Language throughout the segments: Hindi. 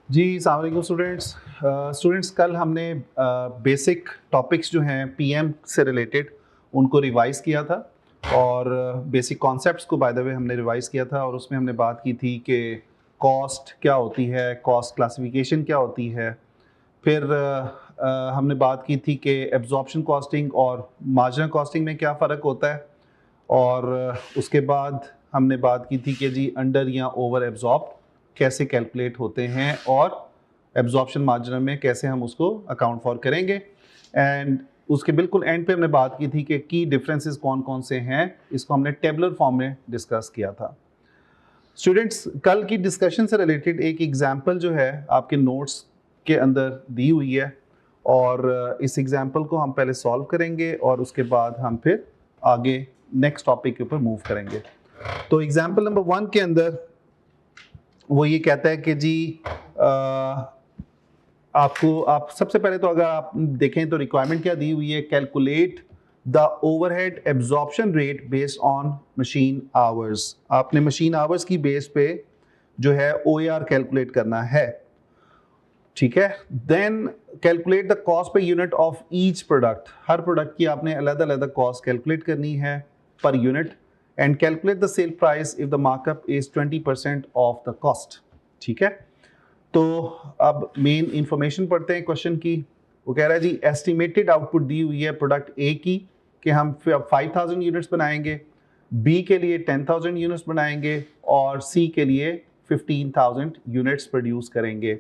जी अस्सलाम वालेकुम स्टूडेंट्स कल हमने बेसिक टॉपिक्स जो हैं पीएम से रिलेटेड उनको रिवाइज़ किया था और बेसिक कॉन्सेप्ट्स को बाय द वे हमने रिवाइज़ किया था और उसमें हमने बात की थी कि कॉस्ट क्या होती है, कॉस्ट क्लासिफिकेशन क्या होती है। फिर हमने बात की थी कि एब्जॉर्प्शन कॉस्टिंग और मार्जिनल कॉस्टिंग में क्या फ़र्क होता है और उसके बाद हमने बात की थी कि जी अंडर या ओवर एब्जॉर्ब कैसे कैलकुलेट होते हैं और एब्जॉर्प्शन मार्जिन में कैसे हम उसको अकाउंट फॉर करेंगे। एंड उसके बिल्कुल एंड पे हमने बात की थी कि की डिफरेंसेस कौन कौन से हैं, इसको हमने टेबलर फॉर्म में डिस्कस किया था। स्टूडेंट्स कल की डिस्कशन से रिलेटेड एक एग्जांपल जो है आपके नोट्स के अंदर दी हुई है और इस एग्जांपल को हम पहले सॉल्व करेंगे और उसके बाद हम फिर आगे नेक्स्ट टॉपिक के ऊपर मूव करेंगे। तो एग्जांपल नंबर 1 के अंदर वो ये कहता है कि जी आप सबसे पहले तो अगर आप देखें तो रिक्वायरमेंट क्या दी हुई है, calculate the overhead absorption rate based on machine hours. आपने मशीन आवर्स की बेस पे जो है OAR कैलकुलेट करना है, ठीक है। Then calculate the cost per unit of each product. हर प्रोडक्ट की आपने अलग अलग कॉस्ट कैलकुलेट करनी है per unit. And calculate the sell price if the markup is 20% of the cost, ठीक है। तो अब मेन इंफॉर्मेशन पढ़ते हैं क्वेश्चन की। वो कह रहा है जी एस्टिमेटेड आउटपुट दी हुई है प्रोडक्ट ए की कि हम 5000 यूनिट्स बनाएंगे, बी के लिए 10,000 यूनिट्स बनाएंगे और सी के लिए 15,000 यूनिट्स प्रोड्यूस करेंगे।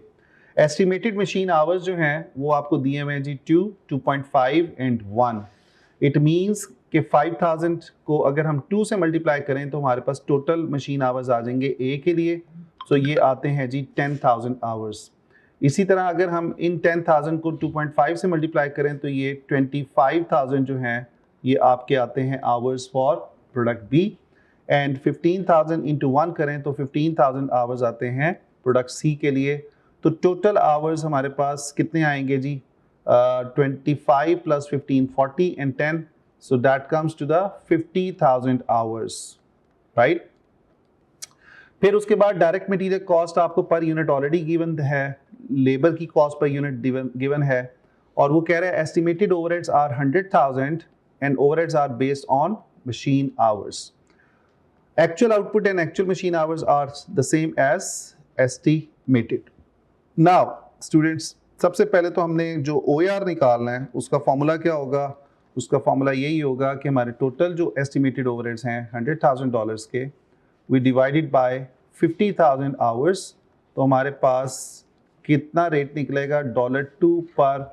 एस्टिमेटेड मशीन आवर्स जो हैं वो आपको दिए हुए हैं जी 2, 2.5 एंड 1। इट मीन्स कि 5000 को अगर हम 2 से मल्टीप्लाई करें तो हमारे पास टोटल मशीन आवर्स आ जाएंगे ए के लिए, तो ये आते हैं जी 10,000 आवर्स। इसी तरह अगर हम इन 10,000 को 2.5 से मल्टीप्लाई करें तो ये 25,000 जो हैं ये आपके आते हैं hours for product B. And 15,000 into 1 करें तो 15,000 आवर्स आते हैं प्रोडक्ट सी के लिए। तो टोटल आवर्स हमारे पास कितने आएंगे जी, 25 plus 15 40 and 10, so that comes to the 50,000 hours, right. फिर उसके बाद डायरेक्ट मटेरियल कॉस्ट आपको पर यूनिट ऑलरेडी गिवन है, लेबर की कॉस्ट पर यूनिट गिवन है और वो कह रहा है estimated overheads are 100,000 and overheads are based on machine hours. Actual output and actual machine hours are the same as estimated. Now students सबसे पहले तो हमने जो OAR निकालना है उसका फॉर्मूला क्या होगा, उसका फॉर्मूला यही होगा कि हमारे टोटल जो एस्टिमेटेड ओवरहेड्स हैं $100,000 के, वी डिवाइडेड बाय 50,000 आवर्स, तो हमारे पास कितना रेट निकलेगा, $2 पर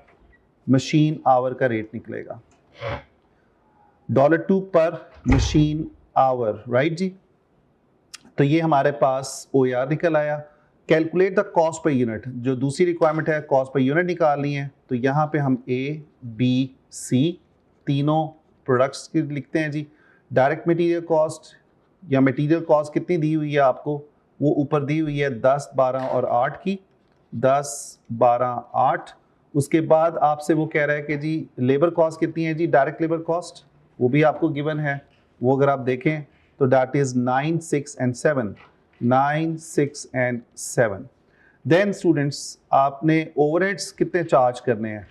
मशीन आवर का रेट निकलेगा, $2 पर मशीन आवर, राइट जी। तो ये हमारे पास OAR निकल आया। Calculate the cost per unit, जो दूसरी रिक्वायरमेंट है कॉस्ट पर यूनिट निकालनी है, तो यहाँ पे हम A, B, C तीनों प्रोडक्ट्स की लिखते हैं जी। डायरेक्ट मटेरियल कॉस्ट या मटेरियल कॉस्ट कितनी दी हुई है आपको, वो ऊपर दी हुई है 10, 12 और 8 की, 10, 12, 8। उसके बाद आपसे वो कह रहा है कि जी लेबर कॉस्ट कितनी है जी, डायरेक्ट लेबर कॉस्ट वो भी आपको गिवन है, वो अगर आप देखें तो that is 9, 6 and 7, 9, 6 and 7। Then students आपने ओवरहेड्स कितने चार्ज करने हैं,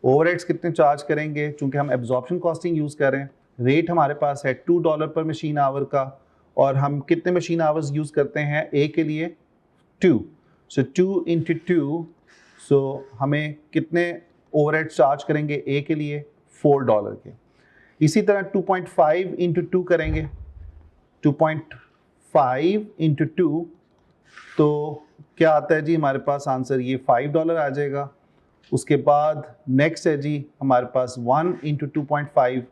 ओवरहेड्स कितने चार्ज करेंगे, चूंकि हम एब्जॉर्प्शन कॉस्टिंग यूज कर रहे हैं, रेट हमारे पास है $2 पर मशीन आवर का और हम कितने मशीन आवर्स यूज करते हैं ए के लिए 2, सो 2 इंटू 2, सो हमें कितने ओवरहेड्स चार्ज करेंगे ए के लिए $4 के। इसी तरह 2.5 इंटू 2 करेंगे, 2.5 इंटू 2, तो क्या आता है जी हमारे पास आंसर ये $5 आ जाएगा। उसके बाद नेक्स्ट है जी हमारे पास 1 इंटू 2.5,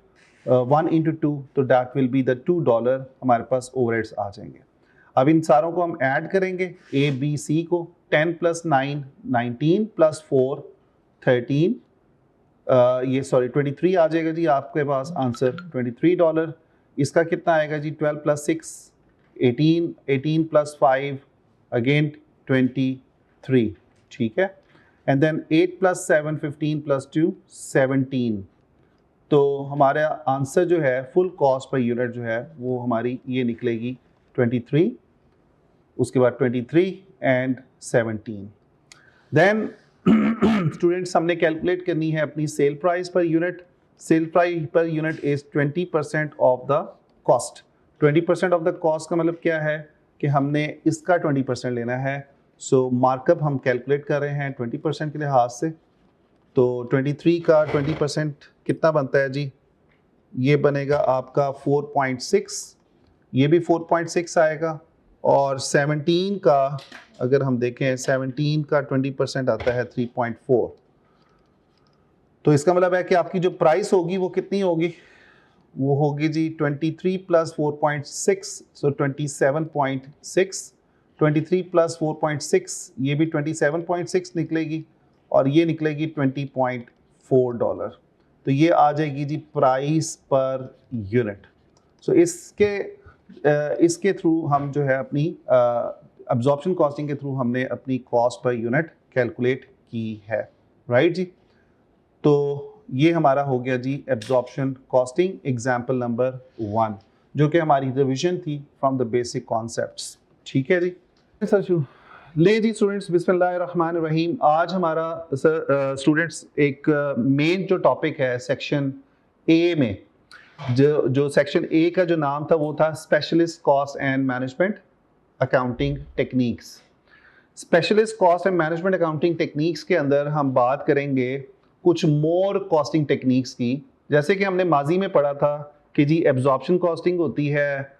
1 इंटू 2, तो डैट विल बी द $2 हमारे पास ओवरहेड्स आ जाएंगे। अब इन सारों को हम ऐड करेंगे A, B, C को, 10 प्लस 9, 19 प्लस 4, 13, ये सॉरी 23 आ जाएगा जी आपके पास आंसर $23। इसका कितना आएगा जी 12 प्लस 6, 18, 18 प्लस 5 अगेन 23, ठीक है। And then 8 plus 7, 15 plus 2, 17। तो हमारा आंसर जो है फुल कॉस्ट पर यूनिट जो है वो हमारी ये निकलेगी 23, उसके बाद 23 एंड 17। देन स्टूडेंट्स हमने कैलकुलेट करनी है अपनी sale price per unit. Sale price per unit is 20% of the cost. 20% of the cost का मतलब क्या है कि हमने इसका 20% लेना है. सो मार्कअप हम कैलकुलेट कर रहे हैं 20% के लिहाज से. तो 23 का 20% कितना बनता है जी? ये बनेगा आपका 4.6, ये भी 4.6 आएगा. और 17 का अगर हम देखें 17 का 20% आता है 3.4. तो इसका मतलब है कि आपकी जो प्राइस होगी वो कितनी होगी? वो होगी जी 23 प्लस 4.6, सो 27.6. 23 प्लस 4.6 ये भी 27.6 निकलेगी और ये निकलेगी $20.4. तो ये आ जाएगी जी प्राइस पर यूनिट. सो इसके थ्रू हम जो है अपनी अब्जॉर्प्शन कॉस्टिंग के थ्रू हमने अपनी कॉस्ट पर यूनिट कैलकुलेट की है. राइट जी. तो ये हमारा हो गया जी एब्जॉर्प्शन कॉस्टिंग एग्जाम्पल नंबर 1, जो कि हमारी रिवीजन थी फ्रॉम द बेसिक कॉन्सेप्ट्स. ठीक है जी. सर ले जी स्टूडेंट्स, बिस्मिल्लाहिर्रहमानिर्रहीम. आज हमारा स्टूडेंट्स एक मेन जो टॉपिक है सेक्शन ए में, जो सेक्शन ए का जो नाम था वो था specialist cost and management accounting techniques. Specialist cost and management accounting techniques के अंदर हम बात करेंगे कुछ मोर कॉस्टिंग टेक्निक्स की. जैसे कि हमने माजी में पढ़ा था कि जी एब्जॉर्प्शन कॉस्टिंग होती है,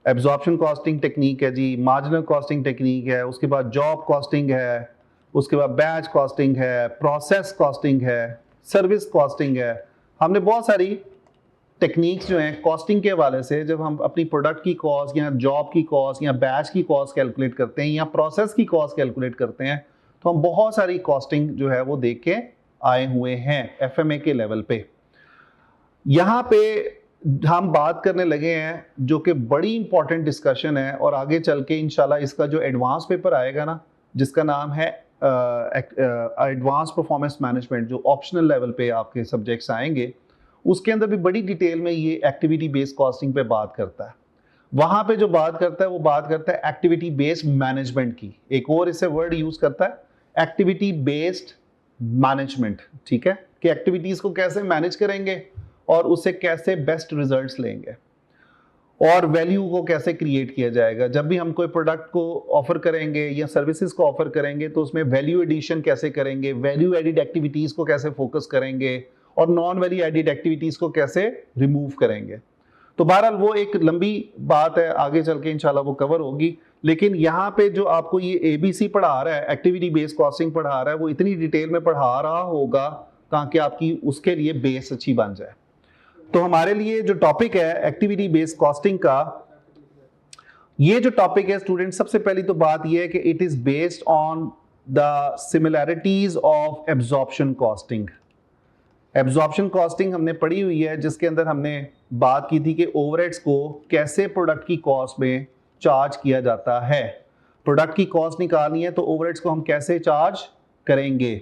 एब्जॉर्प्शन कॉस्टिंग टेक्निक है जी, मार्जिनल कॉस्टिंग टेक्निक है, उसके बाद जॉब कॉस्टिंग है, उसके बाद बैच कॉस्टिंग है, प्रोसेस कॉस्टिंग है, सर्विस कॉस्टिंग है. हमने बहुत सारी टेक्निक्स जो हैं कॉस्टिंग के हवाले से, जब हम अपनी प्रोडक्ट की कॉस्ट या जॉब की कॉस्ट या बैच की कॉस्ट कैलकुलेट करते हैं या प्रोसेस की कॉस्ट कैलकुलेट करते हैं, तो हम बहुत सारी कॉस्टिंग जो है वो देख के आए हुए हैं एफएमए के लेवल पे. यहाँ पे हम बात करने लगे हैं जो कि बड़ी इंपॉर्टेंट डिस्कशन है, और आगे चल के इंशाल्लाह इसका जो एडवांस पेपर आएगा ना, जिसका नाम है एडवांस परफॉर्मेंस मैनेजमेंट, जो ऑप्शनल लेवल पे आपके सब्जेक्ट्स आएंगे, उसके अंदर भी बड़ी डिटेल में ये एक्टिविटी बेस्ड कॉस्टिंग पे बात करता है. वहां पे जो बात करता है वो बात करता है एक्टिविटी बेस्ड मैनेजमेंट की. एक और इससे वर्ड यूज करता है एक्टिविटी बेस्ड मैनेजमेंट. ठीक है, कि एक्टिविटीज को कैसे मैनेज करेंगे और उससे कैसे बेस्ट रिजल्ट्स लेंगे और वैल्यू को कैसे क्रिएट किया जाएगा. जब भी हम कोई प्रोडक्ट को ऑफर करेंगे या सर्विसेज को ऑफर करेंगे तो उसमें वैल्यू एडिशन कैसे करेंगे, वैल्यू एडिड एक्टिविटीज को कैसे फोकस करेंगे और नॉन वैल्यू एडिड एक्टिविटीज को कैसे रिमूव करेंगे. तो बहरहाल वो एक लंबी बात है, आगे चल के इंशाल्लाह वो कवर होगी. लेकिन यहाँ पे जो आपको ये एबीसी पढ़ा रहा है, एक्टिविटी बेस्ड कॉस्टिंग पढ़ा रहा है, वो इतनी डिटेल में पढ़ा रहा होगा ताकि आपकी उसके लिए बेस अच्छी बन जाए. तो हमारे लिए जो टॉपिक है एक्टिविटी बेस्ड कॉस्टिंग का, ये जो टॉपिक है स्टूडेंट, सबसे पहली तो बात ये है कि it is based on the similarities of absorption costing. Absorption costing हमने पढ़ी हुई है, जिसके अंदर हमने बात की थी कि ओवरहेड्स को कैसे प्रोडक्ट की कॉस्ट में चार्ज किया जाता है. प्रोडक्ट की कॉस्ट निकालनी है तो ओवरहेड्स को हम कैसे चार्ज करेंगे.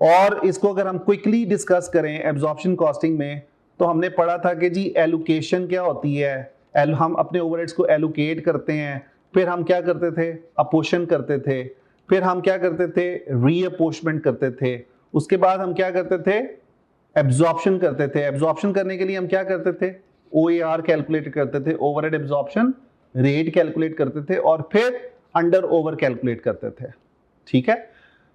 और इसको अगर हम क्विकली डिस्कस करें एब्जॉर्प्शन कॉस्टिंग में, तो हमने पढ़ा था कि जी एलोकेशन क्या होती है. हम अपने ओवरहेड्स को एलोकेट करते हैं, फिर हम क्या करते थे, अपोर्शन करते थे, फिर हम क्या करते थे, रीअपोर्शमेंट करते थे, उसके बाद हम क्या करते थे, एब्जॉर्प्शन करते थे. एब्जॉर्प्शन करने के लिए हम क्या करते थे, OAR कैलकुलेट करते थे, ओवरहेड एब्जॉर्प्शन रेट कैलकुलेट करते थे, और फिर अंडर ओवर कैलकुलेट करते थे. ठीक है,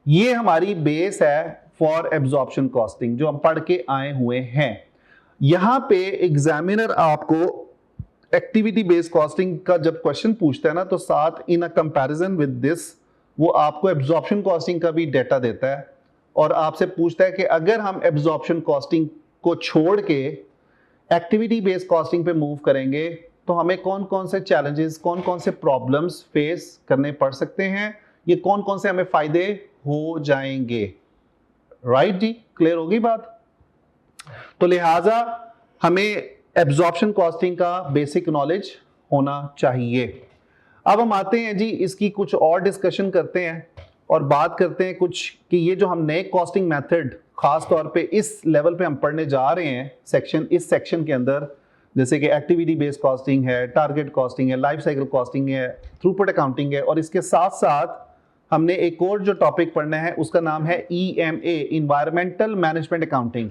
ये हमारी बेस है फॉर एब्जॉर्प्शन कॉस्टिंग जो हम पढ़ के आए हुए हैं. यहां पे एग्जामिनर आपको एक्टिविटी बेस्ड कॉस्टिंग का जब क्वेश्चन पूछता है ना, तो साथ इन अ कंपैरिजन विद दिस वो आपको एब्जॉर्प्शन कॉस्टिंग का भी डेटा देता है और आपसे पूछता है कि अगर हम एब्जॉर्प्शन कॉस्टिंग को छोड़ के एक्टिविटी बेस्ड कॉस्टिंग पे मूव करेंगे तो हमें कौन कौन से चैलेंजेस, कौन कौन से प्रॉब्लम्स फेस करने पड़ सकते हैं, ये कौन कौन से हमें फायदे हो जाएंगे. राइट जी, क्लियर होगी बात. तो लिहाजा हमें एब्जॉर्प्शन कॉस्टिंग का बेसिक नॉलेज होना चाहिए. अब हम आते हैं जी, इसकी कुछ और डिस्कशन करते हैं और बात करते हैं कुछ कि ये जो हम नए कॉस्टिंग मेथड खास तौर पे इस लेवल पे हम पढ़ने जा रहे हैं इस सेक्शन के अंदर, जैसे कि एक्टिविटी बेस्ड कॉस्टिंग है, टारगेट कॉस्टिंग है, लाइफ साइकिल कॉस्टिंग है, थ्रूपुट अकाउंटिंग है, और इसके साथ साथ हमने एक और जो टॉपिक पढ़ना है उसका नाम है EMA, इन्वायरमेंटल मैनेजमेंट अकाउंटिंग,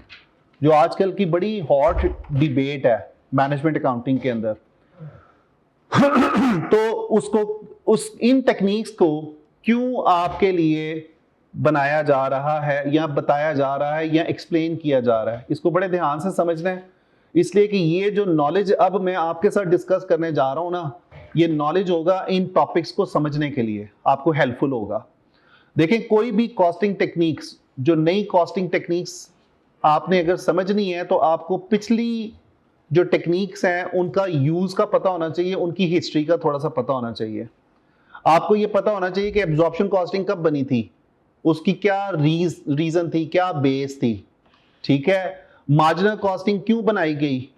जो आजकल की बड़ी हॉट डिबेट है मैनेजमेंट अकाउंटिंग के अंदर। तो उसको इन टेक्निक्स को क्यों आपके लिए बनाया जा रहा है या बताया जा रहा है या एक्सप्लेन किया जा रहा है, इसको बड़े ध्यान से समझना है, इसलिए कि ये जो नॉलेज अब मैं आपके साथ डिस्कस करने जा रहा हूं ना, ये नॉलेज होगा इन टॉपिक्स को समझने के लिए आपको हेल्पफुल होगा। देखें, कोई भी कॉस्टिंग टेक्निक्स, जो नई कॉस्टिंग टेक्निक्स आपने अगर समझनी है तो आपको पिछली जो टेक्निक्स हैं उनका यूज का पता होना चाहिए, उनकी हिस्ट्री का थोड़ा सा पता होना चाहिए। आपको ये पता होना चाहिए कि एब्जॉर्प्शन कॉस्टिंग कब बनी थी, उसकी क्या रीजन थी, क्या बेस थी, ठीक है। मार्जिनल कॉस्टिंग क्यों बनाई गई,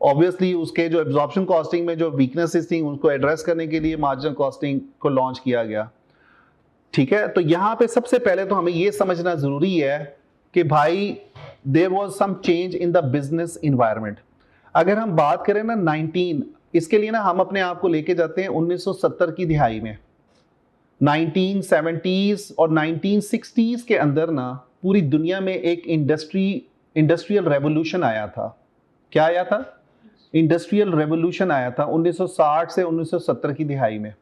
ऑब्वियसली उसके जो एब्जॉर्प्शन कॉस्टिंग में जो वीकनेसेस थी उनको एड्रेस करने के लिए मार्जिनल कॉस्टिंग को लॉन्च किया गया, ठीक है। तो यहां पे सबसे पहले तो हमें यह समझना जरूरी है कि भाई there was some change in the business environment. अगर हम बात करें ना 19, इसके लिए ना हम अपने आप को लेके जाते हैं 1970 की दिहाई में। 1970s और 1960s के अंदर ना पूरी दुनिया में एक इंडस्ट्रियल रेवोल्यूशन आया था। क्या आया था? इंडस्ट्रियल रेवोल्यूशन आया था 1960 से 1970 की दिहाई में।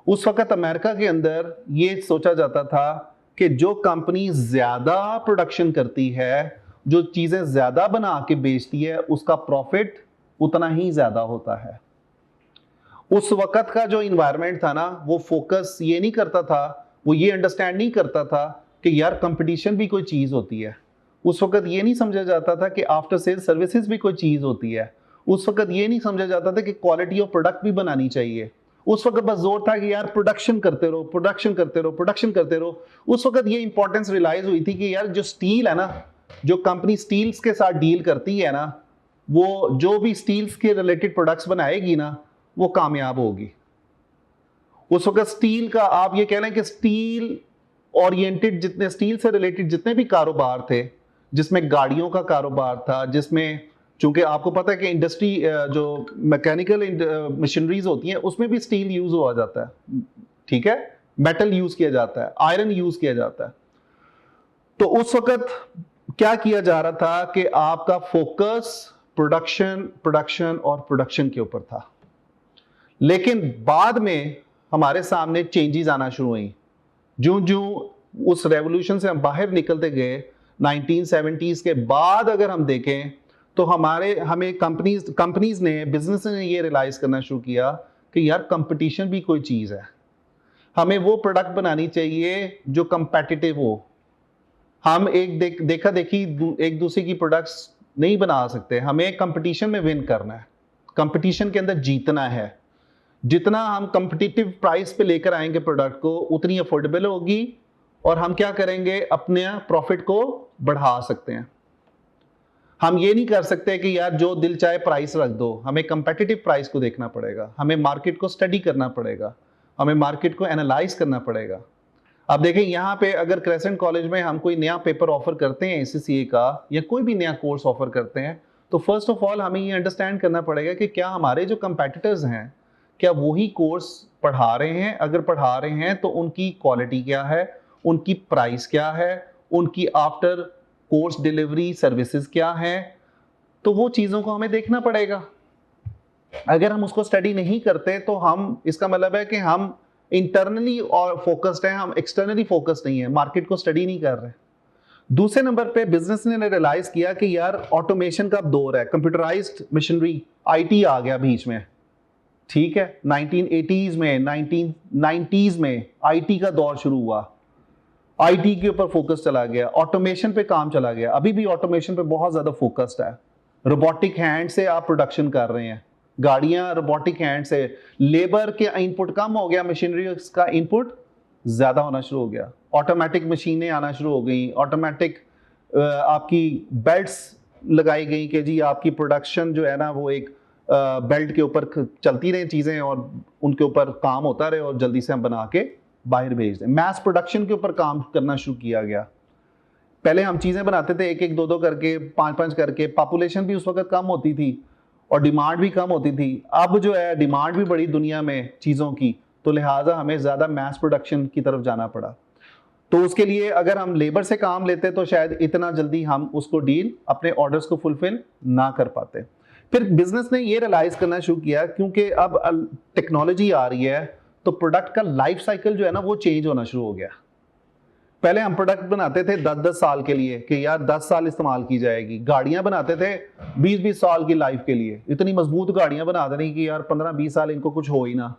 उस वक्त अमेरिका के अंदर ये सोचा जाता था कि जो कंपनी ज्यादा प्रोडक्शन करती है, जो चीजें ज्यादा बना के बेचती है, उसका प्रॉफिट उतना ही ज्यादा होता है। उस वक्त का जो इन्वायरमेंट था ना, वो फोकस ये नहीं करता था, वो ये अंडरस्टैंड नहीं करता था कि यार कंपटीशन भी कोई चीज होती है। उस वक्त ये नहीं समझा जाता था कि आफ्टर सेल सर्विसेज भी कोई चीज होती है। उस वक्त ये नहीं समझा जाता था कि क्वालिटी ऑफ प्रोडक्ट भी बनानी चाहिए। उस वक्त बस जोर था कि यार प्रोडक्शन करते रहो, प्रोडक्शन करते रहो, प्रोडक्शन करते रहो। उस वक्त ये इंपॉर्टेंस रियलाइज हुई थी कि यार जो स्टील है ना, जो कंपनी स्टील्स के साथ डील करती है ना, वो जो भी स्टील्स के रिलेटेड प्रोडक्ट्स बनाएगी ना, वो कामयाब होगी। उस वक्त स्टील का आप ये कह लें कि स्टील ओरिएंटेड जितने, स्टील से रिलेटेड जितने भी कारोबार थे, जिसमें गाड़ियों का कारोबार था, जिसमें चूंकि आपको पता है कि इंडस्ट्री जो मैकेनिकल मशीनरीज होती हैं उसमें भी स्टील यूज हुआ जाता है, ठीक है, मेटल यूज किया जाता है, आयरन यूज किया जाता है। तो उस वक्त क्या किया जा रहा था कि आपका फोकस प्रोडक्शन और प्रोडक्शन के ऊपर था। लेकिन बाद में हमारे सामने चेंजेस आना शुरू हुई। जो उस रेवोल्यूशन से हम बाहर निकलते गए, 1970s के बाद अगर हम देखें तो हमें कंपनीज ने, बिजनेस ने ये रियलाइज करना शुरू किया कि यार कंपटीशन भी कोई चीज है। हमें वो प्रोडक्ट बनानी चाहिए जो कंपेटिटिव हो। हम देखा देखी एक दूसरे की प्रोडक्ट्स नहीं बना सकते, हमें कंपटीशन में विन करना है, कंपटीशन के अंदर जीतना है। जितना हम कंपटीटिव प्राइस पे लेकर आएंगे प्रोडक्ट को, उतनी अफोर्डेबल होगी और हम क्या करेंगे, अपने प्रॉफिट को बढ़ा सकते हैं। हम ये नहीं कर सकते कि यार जो दिल चाहे प्राइस रख दो। हमें कंपेटिटिव प्राइस को देखना पड़ेगा, हमें मार्केट को स्टडी करना पड़ेगा, हमें मार्केट को एनालाइज करना पड़ेगा। अब देखें, यहाँ पे अगर क्रेसेंट कॉलेज में हम कोई नया पेपर ऑफर करते हैं ACCA का, या कोई भी नया कोर्स ऑफर करते हैं, तो फर्स्ट ऑफ ऑल हमें ये अंडरस्टैंड करना पड़ेगा कि क्या हमारे जो कंपेटिटर्स हैं, क्या वही कोर्स पढ़ा रहे हैं। अगर पढ़ा रहे हैं तो उनकी क्वालिटी क्या है, उनकी प्राइस क्या है, उनकी आफ्टर कोर्स डिलीवरी सर्विसेज क्या है, तो वो चीज़ों को हमें देखना पड़ेगा। अगर हम उसको स्टडी नहीं करते तो हम, इसका मतलब है कि हम इंटरनली और फोकस्ड हैं, हम एक्सटर्नली फोकस्ड नहीं है, मार्केट को स्टडी नहीं कर रहे। दूसरे नंबर पे बिजनेस ने रियलाइज किया कि यार ऑटोमेशन का दौर है, कंप्यूटराइज्ड मशीनरी, IT आ गया बीच में, ठीक है। 1980s में, 1990s में IT का दौर शुरू हुआ, IT के ऊपर फोकस चला गया, ऑटोमेशन पे काम चला गया। अभी भी ऑटोमेशन पे बहुत ज्यादा फोकस्ड है। रोबोटिक हैंड से आप प्रोडक्शन कर रहे हैं, गाड़ियां रोबोटिक हैंड से, लेबर के इनपुट कम हो गया, मशीनरी का इनपुट ज्यादा होना शुरू हो गया, ऑटोमेटिक मशीनें आना शुरू हो गई, ऑटोमेटिक आपकी बेल्ट्स लगाई गई कि जी आपकी प्रोडक्शन जो है ना वो एक बेल्ट के ऊपर चलती रहे चीजें और उनके ऊपर काम होता रहे और जल्दी से हम बना के बाहर भेज दें। मैस प्रोडक्शन के ऊपर काम करना शुरू किया गया। पहले हम चीजें बनाते थे 1-1, 2-2 करके, 5-5 करके, पॉपुलेशन भी उस वक्त कम होती थी और डिमांड भी कम होती थी। अब जो है डिमांड भी बड़ी दुनिया में चीज़ों की, तो लिहाजा हमें ज़्यादा मैस प्रोडक्शन की तरफ जाना पड़ा। तो उसके लिए अगर हम लेबर से काम लेते तो शायद इतना जल्दी हम उसको डील अपने ऑर्डर्स को फुलफिल ना कर पाते। फिर बिजनेस ने ये रियलाइज करना शुरू किया क्योंकि अब टेक्नोलॉजी आ रही है तो प्रोडक्ट का लाइफ साइकिल जो है ना वो चेंज होना शुरू हो गया। पहले हम प्रोडक्ट बनाते थे 10-10 साल के लिए कि यार 10 साल इस्तेमाल की जाएगी, गाड़ियां बनाते थे 20-20 साल की लाइफ के लिए, इतनी मजबूत गाड़ियां बना देनी कि यार 15-20 साल इनको कुछ हो ही ना।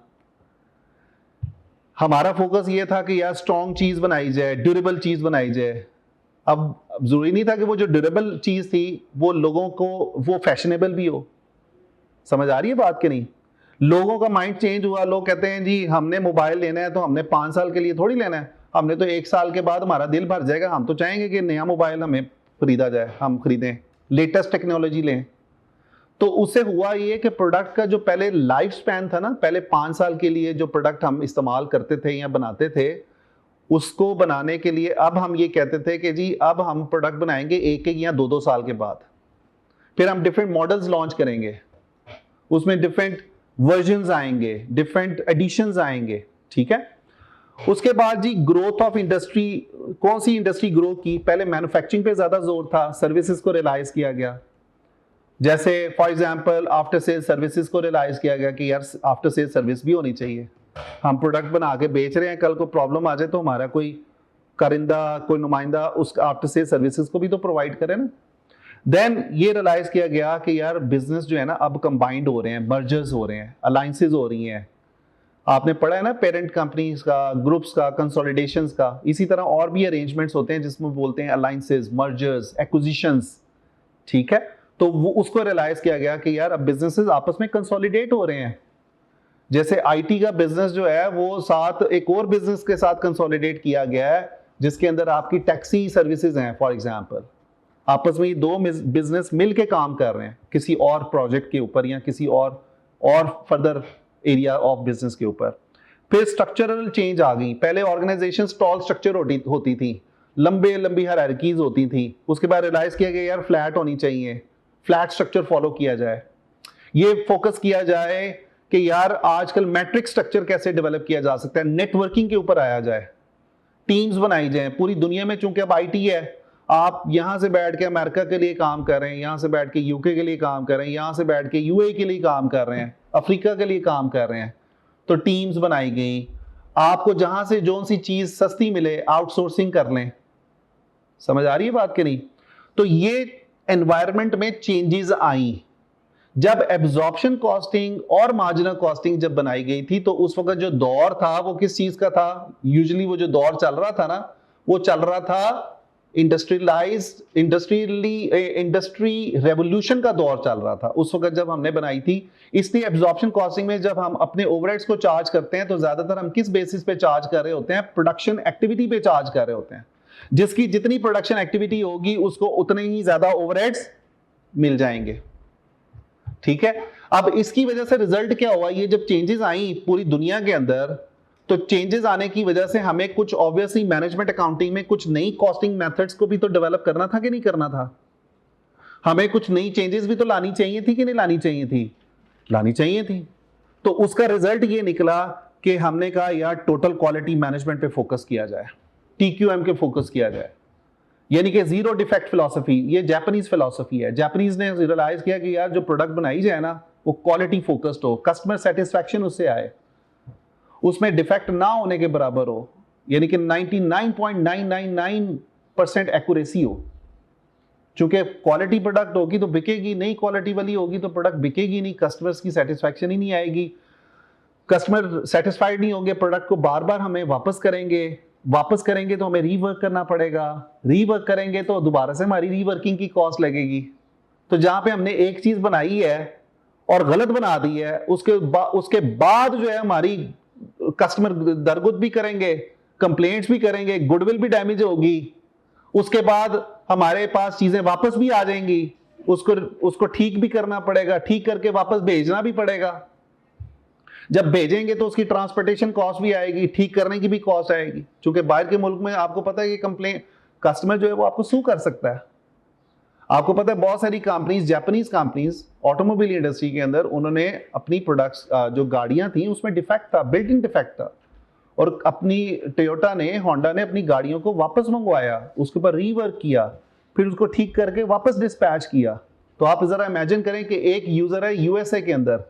हमारा फोकस ये था कि यार स्ट्रॉन्ग चीज बनाई जाए, ड्यूरेबल चीज बनाई जाए। अब जरूरी नहीं था कि वो जो ड्यूरेबल चीज थी वो लोगों को वो फैशनेबल भी हो। समझ आ रही है बात कि नहीं? लोगों का माइंड चेंज हुआ, लोग कहते हैं जी हमने मोबाइल लेना है तो हमने 5 साल के लिए थोड़ी लेना है, हमने तो 1 साल के बाद हमारा दिल भर जाएगा, हम तो चाहेंगे कि नया मोबाइल हमें खरीदा जाए, हम खरीदें, लेटेस्ट टेक्नोलॉजी लें। तो उससे हुआ ये कि प्रोडक्ट का जो पहले लाइफ स्पैन था ना, पहले 5 साल के लिए जो प्रोडक्ट हम इस्तेमाल करते थे या बनाते थे, उसको बनाने के लिए अब हम ये कहते थे कि जी अब हम प्रोडक्ट बनाएंगे 1 या 2-2 साल के बाद। फिर हम डिफरेंट मॉडल्स लॉन्च करेंगे, उसमें डिफरेंट वर्जन्स आएंगे, डिफरेंट एडिशंस आएंगे, ठीक है। उसके बाद जी ग्रोथ ऑफ इंडस्ट्री, कौन सी इंडस्ट्री ग्रो की? पहले मैन्युफैक्चरिंग पे ज्यादा जोर था, सर्विसेज को रियलाइज किया गया। जैसे for example after sale services को रियलाइज किया गया कि यार आफ्टर सेल सर्विस भी होनी चाहिए। हम प्रोडक्ट बना के बेच रहे हैं, कल को प्रॉब्लम आ जाए तो हमारा कोई कारिंदा, कोई नुमाइंदा उस आफ्टर सेल सर्विसेज को भी तो प्रोवाइड करे ना। देन ये रियलाइज किया गया कि यार बिजनेस जो है ना अब कंबाइंड हो रहे हैं, मर्जर्स हो रहे हैं, अलायंसेज हो रही हैं। आपने पढ़ा है ना पेरेंट कंपनीज का, ग्रुप्स का, कंसोलिडेशंस का। इसी तरह और भी अरेंजमेंट्स होते हैं जिसमें बोलते हैं अलायंसेज, मर्जर्स, एक्विजिशंस, ठीक है। तो वो उसको रियलाइज किया गया कि यार अब बिजनेसेस आपस में कंसोलिडेट हो रहे हैं। जैसे आईटी का बिजनेस जो है वो साथ एक और बिजनेस के साथ कंसोलिडेट किया गया है जिसके अंदर आपकी टैक्सी सर्विसेज हैं फॉर एग्जांपल। आपस में ये दो बिजनेस मिल के काम कर रहे हैं किसी और प्रोजेक्ट के ऊपर या किसी और फर्दर एरिया ऑफ बिजनेस के ऊपर। फिर स्ट्रक्चरल चेंज आ गई। पहले ऑर्गेनाइजेशन टॉल स्ट्रक्चर होती थी, लंबी हायरार्कीज होती थी। उसके बाद रियलाइज किया गया यार फ्लैट होनी चाहिए, फ्लैट स्ट्रक्चर फॉलो किया जाए। ये फोकस किया जाए कि यार आजकल मैट्रिक स्ट्रक्चर कैसे डेवलप किया जा सकता है, नेटवर्किंग के ऊपर आया जाए, टीम्स बनाई जाए। पूरी दुनिया में चूंकि अब आईटी है, आप यहां से बैठ के अमेरिका के लिए काम कर रहे हैं, यहां से बैठ के यूके के लिए काम कर रहे हैं, यहां से बैठ के यूएई के लिए काम कर रहे हैं, अफ्रीका के लिए काम कर रहे हैं, तो टीम्स बनाई गई। आपको जहां से जो सी चीज सस्ती मिले आउटसोर्सिंग कर लें। समझ आ रही है बात कि नहीं? तो ये एनवायरनमेंट में चेंजेस आई। जब एब्जॉर्प्शन कॉस्टिंग और मार्जिनल कॉस्टिंग जब बनाई गई थी तो उस वक्त जो दौर था वो किस चीज का था? यूजुअली वो जो दौर चल रहा था ना, वो चल रहा था इंडस्ट्री रेवोल्यूशन का दौर चल रहा था उस वक्त जब हमने बनाई थी। इसलिए एब्जॉर्प्शन कॉस्टिंग में जब हम अपने ओवरहेड्स को चार्ज करते हैं तो ज्यादातर हम किस बेसिस पे चार्ज कर रहे होते हैं? प्रोडक्शन एक्टिविटी पे चार्ज कर रहे होते हैं। जिसकी जितनी प्रोडक्शन एक्टिविटी होगी उसको उतने ही ज्यादा ओवरहेड्स मिल जाएंगे, ठीक है। अब इसकी वजह से रिजल्ट क्या हुआ? ये जब चेंजेस आई पूरी दुनिया के अंदर, तो चेंजेस आने की वजह से हमें कुछ ऑब्वियसली मैनेजमेंट अकाउंटिंग में कुछ नई कॉस्टिंग मेथड्स को भी तो डेवलप करना था कि नहीं करना था? हमें कुछ नई चेंजेस भी तो लानी चाहिए थी कि नहीं लानी चाहिए थी? लानी चाहिए थी। तो उसका रिजल्ट ये निकला कि हमने कहा यार टोटल क्वालिटी मैनेजमेंट पे फोकस किया जाए, TQM के फोकस किया जाए, यानी कि जीरो डिफेक्ट फिलॉसफी। ये जापानीज फिलॉसफी है। जापानीज ने रियलाइज किया कि यार जो प्रोडक्ट बनाई जाए ना वो क्वालिटी फोकस्ड हो, कस्टमर सेटिस्फैक्शन उससे आए, उसमें डिफेक्ट ना होने के बराबर हो, यानी कि 99.999% एक्यूरेसी हो। चूंकि क्वालिटी प्रोडक्ट होगी तो बिकेगी, नहीं क्वालिटी वाली होगी तो प्रोडक्ट बिकेगी नहीं, कस्टमर्स की सेटिस्फैक्शन ही नहीं आएगी। कस्टमर सेटिस्फाइड नहीं होंगे, प्रोडक्ट को बार बार हमें वापस करेंगे तो हमें रीवर्क करना पड़ेगा, रीवर्क करेंगे तो दोबारा से हमारी रीवर्किंग की कॉस्ट लगेगी। तो जहां पे हमने एक चीज बनाई है और गलत बना दी है, उसके बाद जो है हमारी कस्टमर दरगुद भी करेंगे, कंप्लेंट्स भी करेंगे, गुडविल भी डैमेज होगी, उसके बाद हमारे पास चीजें वापस भी आ जाएंगी, उसको ठीक भी करना पड़ेगा, ठीक करके वापस भेजना भी पड़ेगा। जब भेजेंगे तो उसकी ट्रांसपोर्टेशन कॉस्ट भी आएगी, ठीक करने की भी कॉस्ट आएगी। क्योंकि बाहर के मुल्क में आपको पता है कि कंप्लेंट कस्टमर जो है वो आपको सू कर सकता है। आपको पता है बहुत सारी companies, Japanese companies automobile industry के अंदर, उन्होंने अपनी प्रोडक्ट्स जो गाड़ियां थी उसमें डिफेक्ट था, बिल्ट इन डिफेक्ट था, और अपनी टोयोटा ने, होंडा ने अपनी गाड़ियों को वापस मंगवाया, उसके ऊपर रीवर्क किया, फिर उसको ठीक करके वापस डिस्पैच किया। तो आप जरा इमेजिन करें कि एक यूजर है यूएसए के अंदर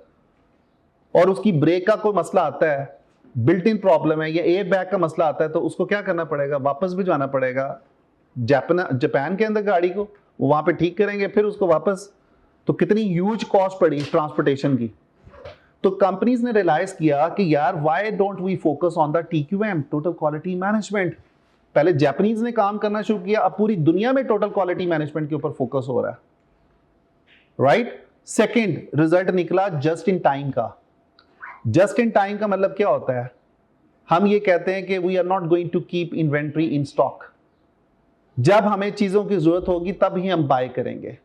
और उसकी ब्रेक का कोई मसला आता है, बिल्ट इन प्रॉब्लम है या एयर बैग का मसला आता है, तो उसको क्या करना पड़ेगा, वापस भिजवाना पड़ेगा जापान के अंदर गाड़ी को, वो वहां पे ठीक करेंगे फिर उसको वापस। तो कितनी ह्यूज कॉस्ट पड़ी ट्रांसपोर्टेशन की। तो कंपनीज ने रियलाइज किया कि यार why don't we focus on the TQM, total quality management. पहले जापानीज ने काम करना शुरू किया, अब पूरी दुनिया में टोटल क्वालिटी मैनेजमेंट के ऊपर फोकस हो रहा है, राइट। सेकंड रिजल्ट निकला जस्ट इन टाइम का। जस्ट इन टाइम का मतलब क्या होता है, हम ये कहते हैं कि we are not going to keep inventory in stock. जब हमें चीजों की जरूरत होगी तब ही हम बाय करेंगे।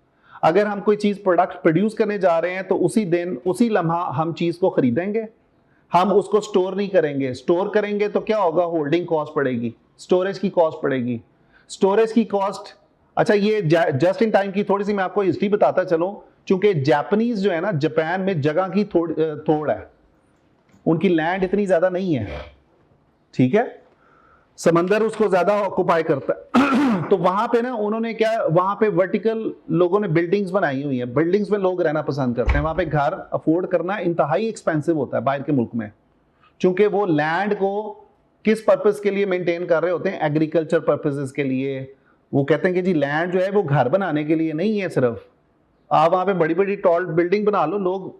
अगर हम कोई चीज प्रोडक्ट प्रोड्यूस करने जा रहे हैं तो उसी दिन, उसी लम्हा हम चीज को खरीदेंगे, हम उसको स्टोर नहीं करेंगे। स्टोर करेंगे तो क्या होगा, होल्डिंग कॉस्ट पड़ेगी, स्टोरेज की कॉस्ट पड़ेगी, स्टोरेज की कॉस्ट। अच्छा, ये जस्ट इन टाइम की थोड़ी सी मैं आपको हिस्ट्री बताता चलूं, क्योंकि जापानीज जो है ना, जापान में जगह की थोड़ है, उनकी लैंड इतनी ज्यादा नहीं है, ठीक है, समंदर उसको ज्यादा ऑक्युपाई करता है। तो वहां पे ना उन्होंने क्या, वहां पे वर्टिकल लोगों ने बिल्डिंग्स बनाई हुई है, बिल्डिंग्स में लोग रहना पसंद करते हैं। वहां पे घर अफोर्ड करना इंतहाई एक्सपेंसिव होता है बाहर के मुल्क में, क्योंकि वो लैंड को किस पर्पस के लिए मेंटेन कर रहे होते हैं, एग्रीकल्चर पर्पसेस के लिए। वो कहते हैं कि जी लैंड जो है वो घर बनाने के लिए नहीं है सिर्फ, आप वहां पे बड़ी बड़ी टॉल बिल्डिंग बना लो, लोग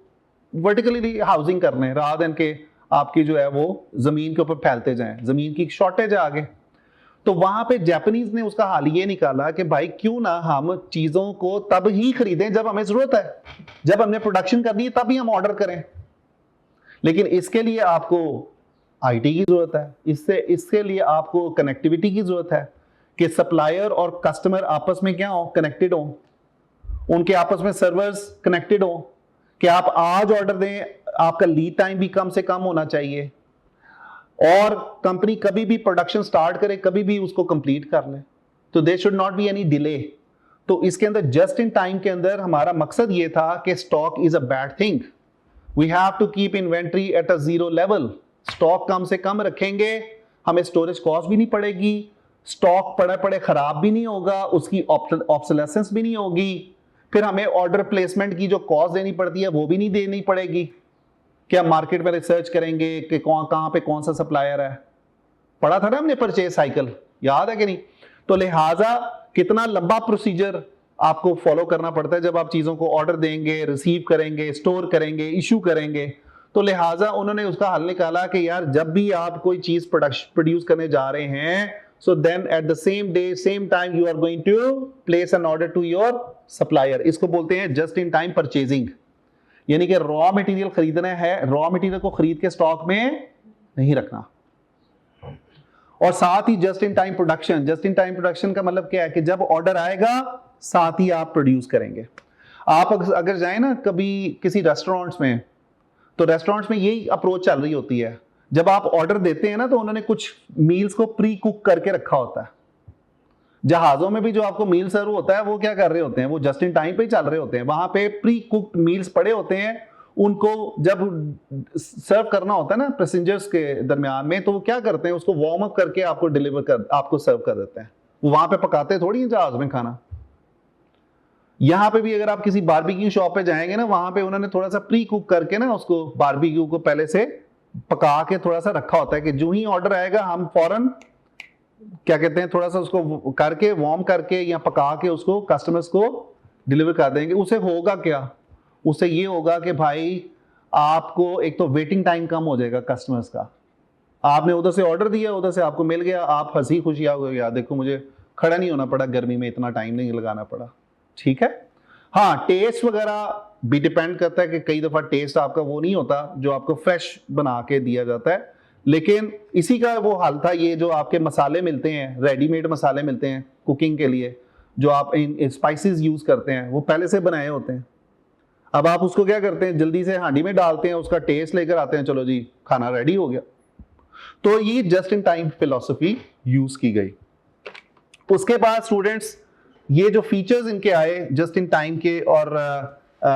वर्टिकली हाउसिंग कर रहे हैं रात दिन के, आपकी जो है वो जमीन के ऊपर फैलते जाएं, जमीन की शॉर्टेज है आगे। तो वहां पे जापानीज ने उसका हाल ये निकाला कि भाई क्यों ना हम चीजों को तब ही खरीदें जब हमें जरूरत है, जब हमने प्रोडक्शन करनी है तब ही हम ऑर्डर करें। लेकिन इसके लिए आपको आईटी की जरूरत है, इसके लिए आपको कनेक्टिविटी की जरूरत है कि सप्लायर और कस्टमर आपस में क्या हो, कनेक्टेड हो, उनके आपस में सर्वर्स कनेक्टेड हो, कि आप आज ऑर्डर दें, आपका लीड टाइम भी कम से कम होना चाहिए, और कंपनी कभी भी प्रोडक्शन स्टार्ट करे कभी भी उसको कंप्लीट कर ले, तो there should not be any delay. तो इसके अंदर जस्ट इन टाइम के अंदर हमारा मकसद ये था कि stock is a bad thing, we have to keep inventory at a zero level. Stock कम से कम रखेंगे, हमें स्टोरेज कॉस्ट भी नहीं पड़ेगी, स्टॉक पड़े पड़े खराब भी नहीं होगा, उसकी ऑब्सोलेसेंस भी नहीं होगी, फिर हमें ऑर्डर प्लेसमेंट की जो कॉस्ट देनी पड़ती है वो भी नहीं देनी पड़ेगी, क्या मार्केट में रिसर्च करेंगे कि कहां पे कौन सा सप्लायर है। पढ़ा था ना हमने परचेज साइकिल, याद है कि नहीं। तो लिहाजा कितना लंबा प्रोसीजर आपको फॉलो करना पड़ता है जब आप चीजों को ऑर्डर देंगे, रिसीव करेंगे, स्टोर करेंगे, इशू करेंगे। तो लिहाजा उन्होंने उसका हल निकाला कि यार जब भी आप कोई चीज प्रोड्यूस करने जा रहे हैं, so then at the same day same time you are going to place an order to your supplier। इसको बोलते हैं just in time purchasing, यानी कि रॉ मटेरियल खरीदना है, रॉ मटेरियल को खरीद के स्टॉक में नहीं रखना। और साथ ही just in time production, just in time production का मतलब क्या है कि जब ऑर्डर आएगा साथ ही आप प्रोड्यूस करेंगे। आप अगर जाए ना कभी किसी रेस्टोरेंट्स में, तो रेस्टोरेंट्स में यही अप्रोच चल रही होती है, जब आप ऑर्डर देते हैं ना तो उन्होंने कुछ मील्स को प्री कुक करके रखा होता है। जहाजों में भी जो आपको मील सर्व होता है वो क्या कर रहे होते हैं, वो जस्ट इन टाइम पे ही चल रहे होते हैं, वहां पे प्री कुक्ड मील्स पड़े होते हैं, उनको जब सर्व करना होता है ना पैसेंजर्स के दरमियान में, तो वो क्या करते हैं, उसको वार्म अप करके आपको आपको सर्व कर देते हैं। वो वहां पे पकाते थोड़ी हैं जहाज में खाना। यहां पे भी अगर आप किसी बारबेक्यू शॉप पे जाएंगे ना, वहां पे उन्होंने थोड़ा सा प्री कुक करके ना उसको बारबेक्यू को पहले से पका के थोड़ा सा रखा होता है कि जो ही ऑर्डर आएगा हम फौरन क्या कहते हैं, थोड़ा सा उसको करके वार्म करके या पका के उसको कस्टमर्स को डिलीवर कर देंगे। उसे होगा क्या, उससे ये होगा कि भाई आपको एक तो वेटिंग टाइम कम हो जाएगा कस्टमर्स का, आपने उधर से ऑर्डर दिया, उधर से आपको मिल गया, आप हंसी खुशी आओ यार देखो मुझे खड़ा नहीं होना पड़ा, गर्मी में इतना टाइम नहीं लगाना पड़ा, ठीक है। हाँ, टेस्ट वगैरह भी डिपेंड करता है कि कई दफा टेस्ट आपका वो नहीं होता जो आपको फ्रेश बना के दिया जाता है, लेकिन इसी का वो हाल था। ये जो आपके मसाले मिलते हैं, रेडीमेड मसाले मिलते हैं कुकिंग के लिए, जो आप इन स्पाइसेस यूज करते हैं, वो पहले से बनाए होते हैं। अब आप उसको क्या करते हैं, जल्दी से हांडी में डालते हैं, उसका टेस्ट लेकर आते हैं, चलो जी खाना रेडी हो गया। तो ये just in time philosophy use की गई। उसके बाद स्टूडेंट्स ये जो फीचर्स इनके आए जस्ट इन टाइम के और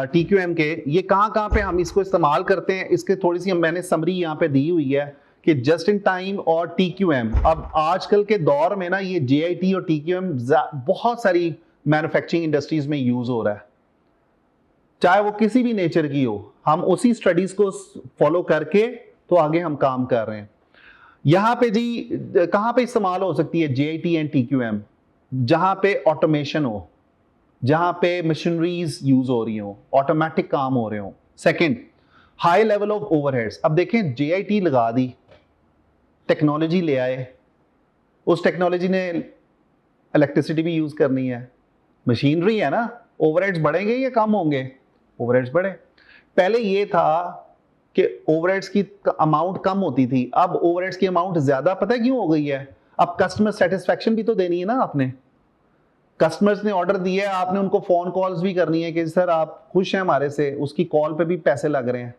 TQM के, ये कहाँ पे हम इसको इस्तेमाल करते हैं, इसके थोड़ी सी मैंने समरी यहाँ पे दी हुई है कि जस्ट इन टाइम और TQM, अब आजकल के दौर में ना ये JIT और TQM बहुत सारी मैन्युफैक्चरिंग इंडस्ट्रीज में यूज हो रहा है, चाहे वो किसी भी नेचर की हो। हम उसी स्टडीज को फॉलो करके तो आगे हम काम कर रहे हैं। यहां पे जी कहां पे इस्तेमाल हो सकती है JIT एंड TQM? जहां पे ऑटोमेशन हो, जहां पे मशीनरीज यूज हो रही हो, ऑटोमेटिक काम हो रहे हो। Second, high level of overheads. अब देखें JIT लगा दी, टेक्नोलॉजी ले आए, उस टेक्नोलॉजी ने इलेक्ट्रिसिटी भी यूज करनी है, मशीनरी है ना, ओवरहेड्स बढ़ेंगे या कम होंगे? ओवरहेड्स बढ़े। पहले ये था कि ओवरहेड्स की अमाउंट कम होती थी, अब ओवरहेड्स की अमाउंट ज्यादा। पता है क्यों हो गई है? अब कस्टमर सेटिस्फेक्शन भी तो देनी है ना आपने। कस्टमर्स ने ऑर्डर दिया है, आपने उनको फोन कॉल्स भी करनी है कि सर आप खुश हैं हमारे से, उसकी कॉल पे भी पैसे लग रहे हैं,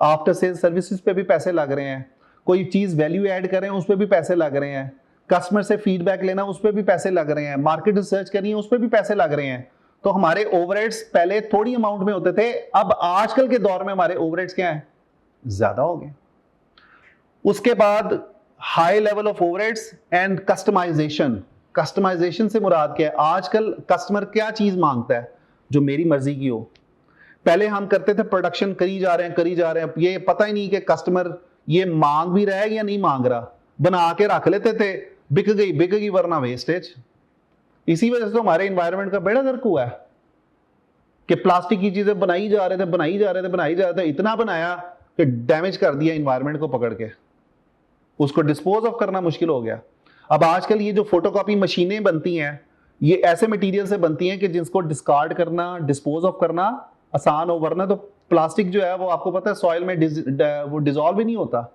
आफ्टर सेल सर्विसेज पे भी पैसे लग रहे हैं, कोई चीज वैल्यू ऐड करें उस पर भी पैसे लग रहे हैं, कस्टमर से फीडबैक लेना उस पर भी पैसे लग रहे हैं, मार्केट रिसर्च करनी है उस पर भी पैसे लग रहे हैं। तो हमारे ओवरहेड्स पहले थोड़ी अमाउंट में होते थे, अब आजकल के दौर में हमारे ओवरहेड्स क्या है? ज्यादा हो गए। उसके बाद high level of overheads and customisation. Customisation से मुराद क्या है? आजकल कस्टमर क्या चीज मांगता है? जो मेरी मर्जी की हो। पहले हम करते थे प्रोडक्शन करी जा रहे हैं, ये पता ही नहीं कि कस्टमर ये मांग भी रहा है या नहीं मांग रहा, बना के रख लेते थे, बिक गई वरना वेस्टेज। इसी वजह से तो हमारे एनवायरनमेंट का बेड़ा गर्क हुआ है कि प्लास्टिक की चीजें बनाई जा रहे थे, इतना बनाया कि डैमेज कर दिया एनवायरनमेंट को पकड़ के, उसको डिस्पोज ऑफ करना मुश्किल हो गया। अब आजकल ये जो फोटोकॉपी मशीनें बनती हैं, ये ऐसे मटेरियल से बनती हैं कि जिसको डिस्कार्ड करना, डिस्पोज ऑफ करना आसान हो, वरना तो प्लास्टिक जो है वो आपको पता है सॉइल में वो डिजॉल्व ही नहीं होता,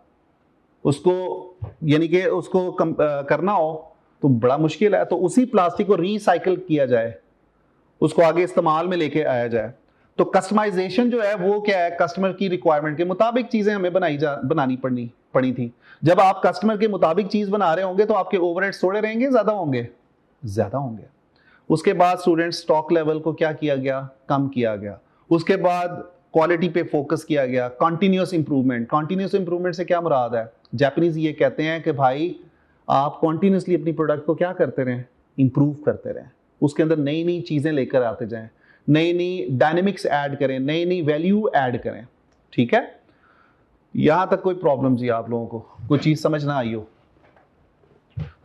उसको यानी कि उसको करना हो तो बड़ा मुश्किल है। तो उसी प्लास्टिक को रिसाइकिल किया जाए, उसको आगे इस्तेमाल में लेके आया जाए। तो कस्टमाइजेशन जो है वो क्या है? कस्टमर की रिक्वायरमेंट के मुताबिक चीजें हमें बनानी पड़ी थी। जब आप कस्टमर के मुताबिक चीज बना रहे होंगे तो आपके ओवरहेड्स थोड़े रहेंगे, ज्यादा होंगे। उसके बाद स्टूडेंट स्टॉक लेवल को क्या किया गया? कम किया गया। उसके बाद क्वालिटी पे फोकस किया गया, कंटिन्यूअस इंप्रूवमेंट से क्या मुराद है? जापानीज ये कहते हैं कि भाई आप कॉन्टिन्यूसली अपनी प्रोडक्ट को क्या करते रहें? इंप्रूव करते रहें, उसके अंदर नई नई चीजें लेकर आते जाएं, नई नई डायनेमिक्स ऐड करें, नई नई वैल्यू ऐड करें। ठीक है, यहां तक कोई प्रॉब्लम जी? आप लोगों को कोई चीज समझ ना आई हो?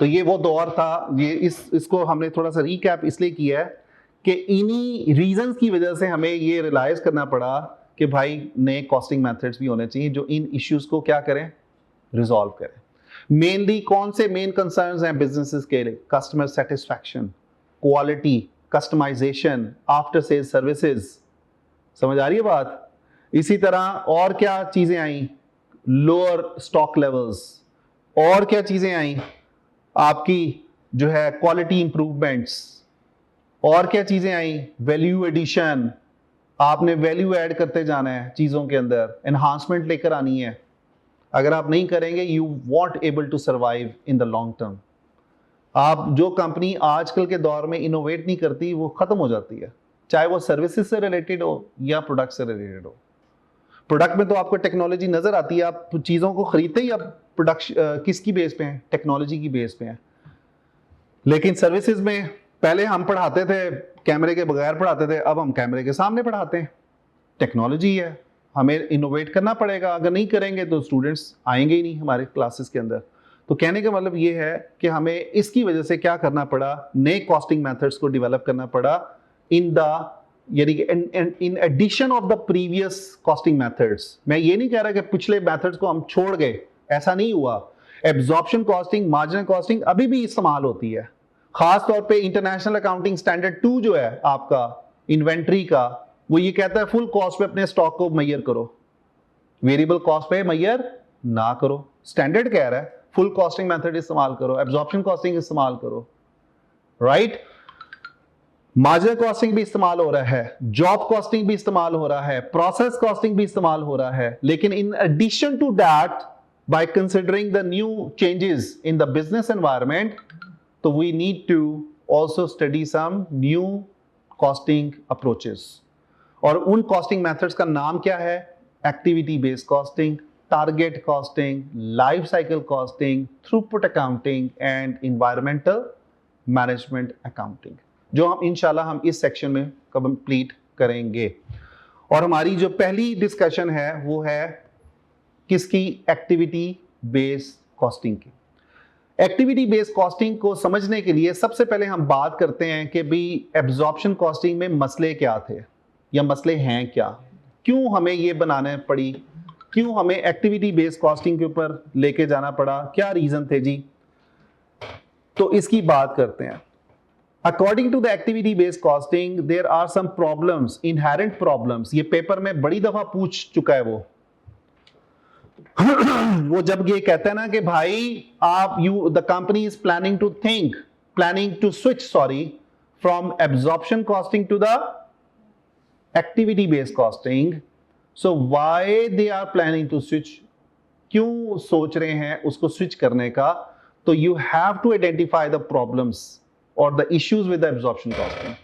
तो ये वो दौर था, ये इसको हमने थोड़ा सा रिकैप इसलिए किया है कि इन्हीं रीजंस की वजह से हमें ये रियलाइज करना पड़ा कि भाई नए कॉस्टिंग मेथड्स भी होने चाहिए जो इन इश्यूज को क्या करें? रिजॉल्व करें। मेनली कौन से मेन कंसर्न्स हैं बिजनेसेस के लिए? Customer satisfaction, quality, customisation, after sale services. समझ आ रही है बात? इसी तरह और क्या चीजें आई? Lower stock levels. और क्या चीजें आई? आपकी जो है क्वालिटी इंप्रूवमेंट्स। और क्या चीजें आई? Value addition. आपने वैल्यू ऐड करते जाना है चीजों के अंदर, एनहांसमेंट लेकर आनी है। अगर आप नहीं करेंगे you won't able to survive in the long term. आप जो कंपनी आजकल के दौर में इनोवेट नहीं करती वो खत्म हो जाती है, चाहे वो सर्विसेज से रिलेटेड हो या प्रोडक्ट से रिलेटेड हो। प्रोडक्ट में तो आपको टेक्नोलॉजी नजर आती है, आप चीजों को खरीदते ही आप प्रोडक्ट किसकी बेस पे हैं? टेक्नोलॉजी की बेस पे हैं। लेकिन सर्विसेज में पहले हम पढ़ाते थे कैमरे के बगैर पढ़ाते थे, अब हम कैमरे के सामने पढ़ाते हैं। टेक्नोलॉजी है, हमें इनोवेट करना पड़ेगा, अगर नहीं करेंगे तो स्टूडेंट्स आएंगे ही नहीं हमारे क्लासेस के अंदर। तो कहने का मतलब ये है कि हमें इसकी वजह से क्या करना पड़ा? नए कॉस्टिंग मेथड्स को डेवलप करना पड़ा इन द यानी कि in addition of the previous costing methods. मैं ये नहीं कह रहा कि पिछले मेथड्स को हम छोड़ गए, ऐसा नहीं हुआ। एब्जॉर्प्शन कॉस्टिंग, मार्जिनल कॉस्टिंग अभी भी इस्तेमाल होती है। खास तौर पे इंटरनेशनल अकाउंटिंग स्टैंडर्ड 2 जो है आपका इन्वेंट्री का, वो ये कहता है फुल कॉस्ट पे अपने स्टॉक को मैयर करो, वेरिएबल कॉस्ट पे मैयर ना करो। स्टैंडर्ड कह रहा है फुल कॉस्टिंग मेथड इस्तेमाल करो, एब्जॉर्प्शन कॉस्टिंग इस्तेमाल करो, राइट? मार्जिनल कॉस्टिंग भी इस्तेमाल हो रहा है, जॉब कॉस्टिंग भी इस्तेमाल हो रहा है, प्रोसेस कॉस्टिंग भी इस्तेमाल हो रहा है। लेकिन in addition to that, by considering the new changes in the business environment, तो we need to also study some new costing approaches. और उन कॉस्टिंग मेथड्स का नाम क्या है? Activity based costing, target costing, life cycle costing, throughput accounting and environmental management accounting, जो हम इंशाल्लाह हम इस सेक्शन में कंप्लीट करेंगे। और हमारी जो पहली डिस्कशन है वो है किसकी? एक्टिविटी बेस्ड कॉस्टिंग की। एक्टिविटी बेस्ड कॉस्टिंग को समझने के लिए सबसे पहले हम बात करते हैं कि भाई एब्जॉर्प्शन कॉस्टिंग में मसले क्या थे या मसले हैं क्या, क्यों हमें ये बनाने पड़ी, क्यों हमें एक्टिविटी बेस्ड कॉस्टिंग के ऊपर लेके जाना पड़ा, क्या रीजन थे जी। तो इसकी बात करते हैं। According to the activity based costing there are some problems, inherent problems. ये पेपर में बड़ी दफा पूछ चुका है वो वो जब ये कहता है ना कि भाई आप the company is planning to switch from absorption costing to the activity based costing, so why they are planning to switch, क्यों सोच रहे हैं उसको स्विच करने का? तो you have to identify the problems और the issues with the absorption costing.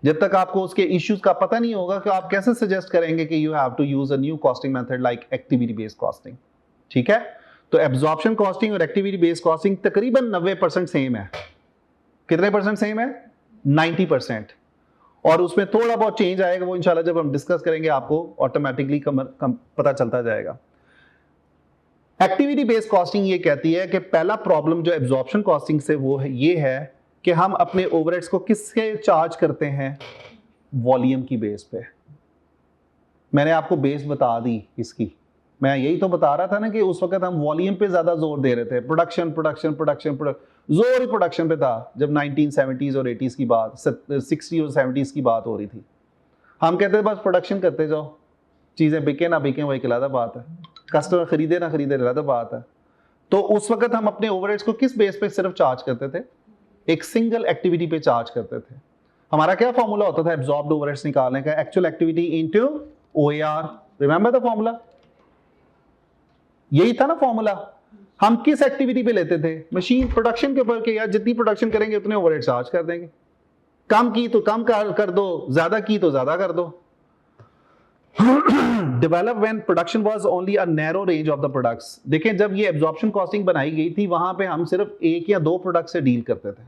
जब तक आपको उसके इश्यूज का पता नहीं होगा कि आप कैसे सजेस्ट करेंगे कि you have to use a new costing method like activity based costing. ठीक है, तो एब्जॉर्प्शन कॉस्टिंग और एक्टिविटी बेस्ड कॉस्टिंग तकरीबन 90% सेम है। कितने परसेंट सेम है? 90%। और उसमें थोड़ा बहुत चेंज आएगा, वो इंशाल्लाह जब हम डिस्कस करेंगे आपको ऑटोमेटिकली पता चलता जाएगा। एक्टिविटी बेस्ड कॉस्टिंग ये कहती है कि पहला प्रॉब्लम जो एब्जॉर्प्शन कॉस्टिंग से वो है ये है कि हम अपने ओवरहेड्स को किससे चार्ज करते हैं? वॉल्यूम की बेस पे। मैंने आपको बेस बता दी इसकी, मैं यही तो बता रहा था ना कि उस वक्त हम वॉल्यूम पे ज्यादा जोर दे रहे थे। प्रोडक्शन जोर ही प्रोडक्शन पे था जब 1970s और 80s की बात, 60 और 70s की बात हो रही थी। हम कहते थे बस प्रोडक्शन करते जाओ, चीजें बिके ना बिके वही अलग बात है, कस्टमर खरीदे ना खरीदे अलग बात है। तो उस वक्त हम अपने ओवरहेड्स को किस बेस पे सिर्फ चार्ज करते थे? एक सिंगल एक्टिविटी पे चार्ज करते थे। हमारा क्या फॉर्मूला होता था एब्जॉर्ब्ड ओवरहेड्स निकालने का? Actual activity into OAR. Remember the formula? यही था ना फॉर्मूला। हम किस एक्टिविटी पे लेते थे? मशीन प्रोडक्शन के ऊपर के यार जितनी प्रोडक्शन करेंगे उतने ओवरहेड चार्ज कर देंगे, कम की तो कम कर दो, ज्यादा की तो ज्यादा कर दो। Develop when production was only a narrow range of the products. देखें जब ये एब्जॉर्प्शन कॉस्टिंग बनाई गई थी वहां पे हम सिर्फ एक या दो प्रोडक्ट से डील करते थे।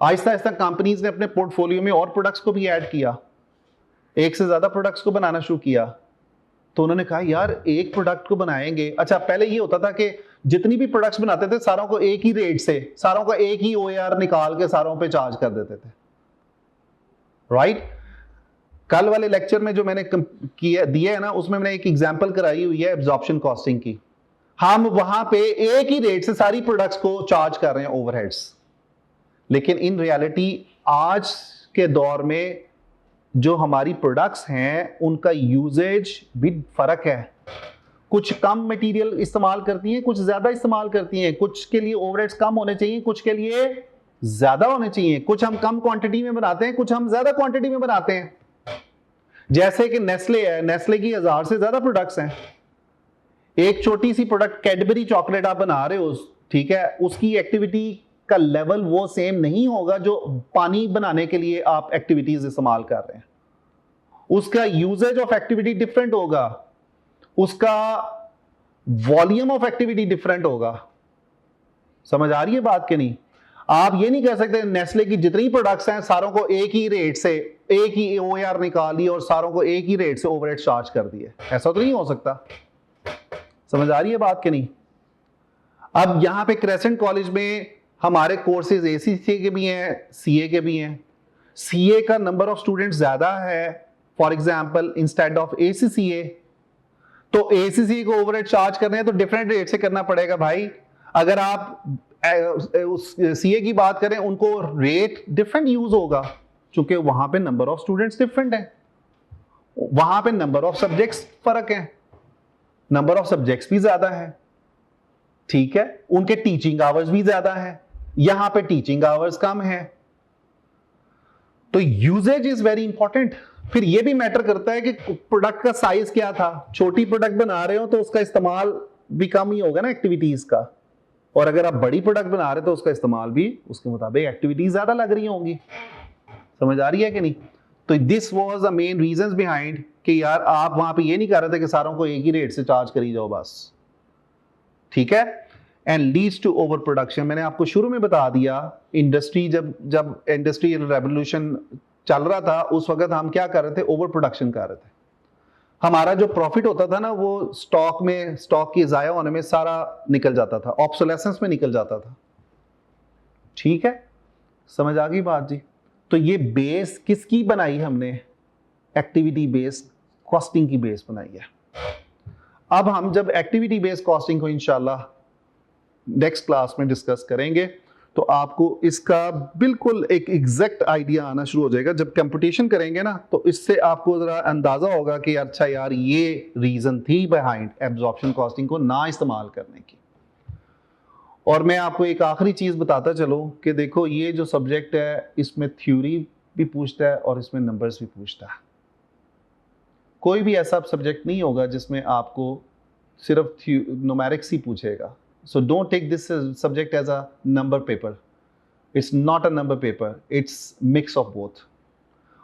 आहिस्ता आहिस्ता कंपनीज ने अपने पोर्टफोलियो में और प्रोडक्ट्स को भी ऐड किया, एक से ज्यादा प्रोडक्ट्स को बनाना शुरू किया। तो उन्होंने कहा यार एक प्रोडक्ट को बनाएंगे। अच्छा पहले ये होता था कि जितनी भी प्रोडक्ट्स बनाते थे सारों को एक ही रेट से, सारों का एक ही ओएआर निकाल के सारों पे चार्ज कर देते थे, राइट? कल वाले लेक्चर में जो मैंने दिया है ना उसमें मैंने एक एग्जांपल कराई हुई है एब्जॉर्प्शन कॉस्टिंग की। हम वहां पे एक ही रेट से सारी प्रोडक्ट्स को चार्ज कर रहे हैं ओवरहेड्स, लेकिन इन रियलिटी आज के दौर में जो हमारी प्रोडक्ट्स हैं उनका यूजेज भी फर्क है। कुछ कम मटेरियल इस्तेमाल करती हैं, कुछ ज्यादा इस्तेमाल करती हैं, कुछ के लिए ओवरहेड्स कम होने चाहिए, कुछ के लिए ज्यादा होने चाहिए, कुछ हम कम क्वांटिटी में बनाते हैं, कुछ हम ज्यादा क्वांटिटी में बनाते हैं। जैसे कि नेस्ले है, नेस्ले की 1000 से ज्यादा प्रोडक्ट्स हैं। एक छोटी सी प्रोडक्ट कैडबरी चॉकलेट आप बना रहे हो, ठीक है, उसकी एक्टिविटी का लेवल वो सेम नहीं होगा जो पानी बनाने के लिए आप एक्टिविटीज इस्तेमाल कर रहे हैं। उसका यूजेज ऑफ एक्टिविटी डिफरेंट होगा, उसका वॉल्यूम ऑफ एक्टिविटी डिफरेंट होगा। समझ आ रही है बात कि नहीं? आप ये नहीं कह सकते नेस्ले की जितनी प्रोडक्ट्स हैं सारों को एक ही रेट से, एक ही ओएआर निकाल ली और सारों को एक ही रेट से ओवरहेड चार्ज कर दिए। ऐसा तो नहीं हो सकता। समझ आ रही है बात कि नहीं? अब यहां पे क्रेसेंट कॉलेज में हमारे कोर्सेज एसीसीए के भी हैं, सीए के भी हैं। सीए का नंबर ऑफ स्टूडेंट्स ज्यादा है, for example instead of ACCA. तो एसीसीए को ओवरहेड चार्ज करने हैं तो डिफरेंट रेट से करना पड़ेगा भाई। अगर आप उस सीए की बात करें उनको रेट डिफरेंट यूज होगा क्योंकि वहां पे नंबर ऑफ स्टूडेंट्स डिफरेंट है, वहां पे नंबर ऑफ सब्जेक्ट्स फर्क है, नंबर ऑफ सब्जेक्ट्स भी ज्यादा है, ठीक है, उनके टीचिंग आवर्स भी ज्यादा है, यहां पे टीचिंग आवर्स कम है। तो यूजेज इज वेरी इंपॉर्टेंट। फिर यह भी मैटर करता है कि प्रोडक्ट का साइज क्या था। छोटी प्रोडक्ट बना रहे हो तो उसका इस्तेमाल भी कम ही होगा ना एक्टिविटीज का, और अगर आप बड़ी प्रोडक्ट बना रहे तो उसका इस्तेमाल भी उसके मुताबिक एक्टिविटीज ज्यादा लग रही होंगी। समझ आ रही है कि नहीं? तो this was the main reasons behind कि यार आप वहां पे ये नहीं कर रहे थे कि सारों को एक ही रेट से चार्ज करी जाओ बस, ठीक है। And leads to over production. मैंने आपको शुरू में बता दिया, इंडस्ट्री जब इंडस्ट्रियल रेवोल्यूशन चल रहा था उस वक्त हम क्या कर रहे थे, ओवर प्रोडक्शन कर रहे थे। हमारा जो प्रॉफिट होता था ना वो स्टॉक के जाया होने में सारा निकल जाता था, ऑब्सोलेसेंस में निकल जाता था, ठीक है। समझ आ गई बात जी? तो ये बेस किसकी बनाई हमने? एक्टिविटी बेस्ड कॉस्टिंग की बेस बनाई है। अब हम जब एक्टिविटी बेस्ड कॉस्टिंग को इंशाल्लाह नेक्स्ट क्लास में डिस्कस करेंगे तो आपको इसका बिल्कुल एक एग्जैक्ट आइडिया आना शुरू हो जाएगा। जब कंप्यूटेशन करेंगे ना तो इससे आपको जरा अंदाजा होगा कि अच्छा यार ये रीजन थी बिहाइंड एब्जॉर्प्शन कॉस्टिंग को ना इस्तेमाल करने की। और मैं आपको एक आखिरी चीज बताता चलूं कि देखो ये जो सब्जेक्ट है इसमें थ्योरी भी पूछता है और इसमें नंबर्स भी पूछता है। कोई भी ऐसा सब्जेक्ट नहीं होगा जिसमें आपको सिर्फ न्यूमेरिक्स ही पूछेगा। So don't take this subject as a number paper. It's not a number paper. It's mix of both.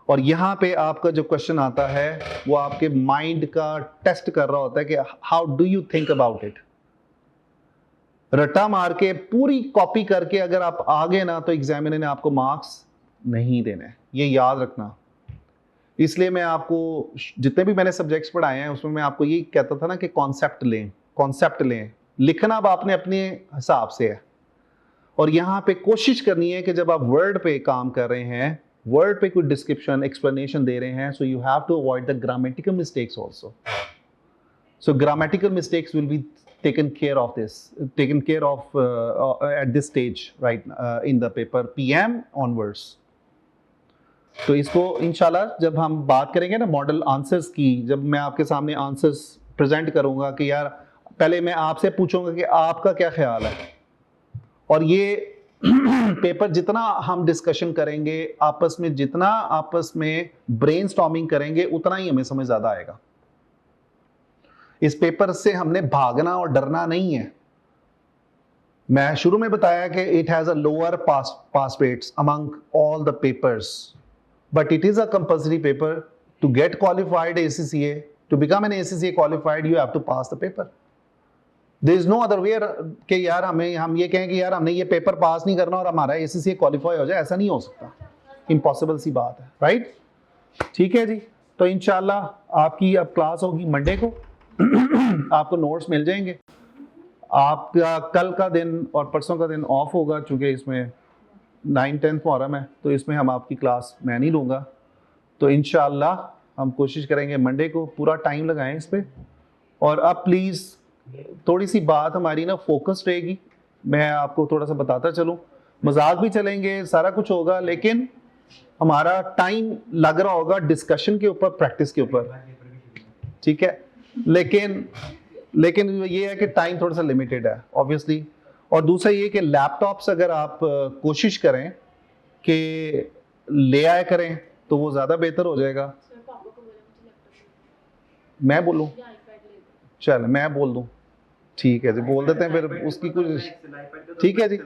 और यहाँ पे आपका जो क्वेश्चन आता है वो आपके माइंड का टेस्ट कर रहा होता है कि how do you think about it. रट्टा मार के पूरी कॉपी करके अगर आप आ गए ना तो एग्जामिनर ने आपको मार्क्स नहीं देने, ये याद रखना। इसलिए मैं आपको जितने भी मैंने सब्जेक्ट्स पढ़ाए हैं उसमें मैं आपको ये कहता था ना कि कॉन्सेप्ट लें। लिखना अब आपने अपने हिसाब से है और यहाँ पे कोशिश करनी है कि जब आप वर्ड पे काम कर रहे हैं, वर्ड पे कोई डिस्क्रिप्शन एक्सप्लेनेशन दे रहे हैं, so you have to avoid the grammatical mistakes also. So grammatical mistakes will be taken care of at this stage right in the paper PM onwards। तो इसको इंशाल्लाह जब हम बात करेंगे ना मॉडल आंसर्स की, जब मैं आपके सामने आंसर्स प्रेजेंट करूंगा कि यार पहले मैं आपसे पूछूंगा कि आपका क्या ख्याल है, और ये पेपर जितना हम डिस्कशन करेंगे आपस में, जितना आपस में ब्रेनस्टॉर्मिंग करेंगे उतना ही हमें समझ ज्यादा आएगा। इस पेपर से हमने भागना और डरना नहीं है। मैं शुरू में बताया कि it has a lower pass rates among all the papers, but it is a compulsory paper to get qualified ACCA, to become an ACCA qualified you have to pass the paper। there is no other way कि यार हम ये कहें कि यार हमने ये पेपर पास नहीं करना और हमारा ACCA क्वालिफाई हो जाए, ऐसा नहीं हो सकता, इम्पॉसिबल सी बात है, राइट? ठीक है जी। तो इंशाल्लाह आपकी अब क्लास होगी मंडे को आपको नोट्स मिल जाएंगे। आपका कल का दिन और परसों का दिन ऑफ होगा चूंकि इसमें 9-10 मुहर्रम है, तो इसमें हम आपकी क्लास मैं नहीं लूँगा। तो इंशाअल्लाह हम कोशिश करेंगे मंडे को पूरा टाइम लगाएं इस पर। और अब प्लीज़ थोड़ी सी बात हमारी ना फोकस रहेगी, मैं आपको थोड़ा सा बताता चलूँ, मजाक भी चलेंगे, सारा कुछ होगा, लेकिन हमारा टाइम लग रहा होगा डिस्कशन के ऊपर, प्रैक्टिस के ऊपर, ठीक है। लेकिन ये है कि टाइम थोड़ा सा लिमिटेड है ऑब्वियसली। और दूसरा ये कि लैपटॉप्स अगर आप कोशिश करें कि ले आया करें तो वो ज़्यादा बेहतर हो जाएगा। मैं बोलूँ? चल मैं बोल दूँ, ठीक है जी, बोल देते हैं फिर उसकी कुछ, ठीक है जी।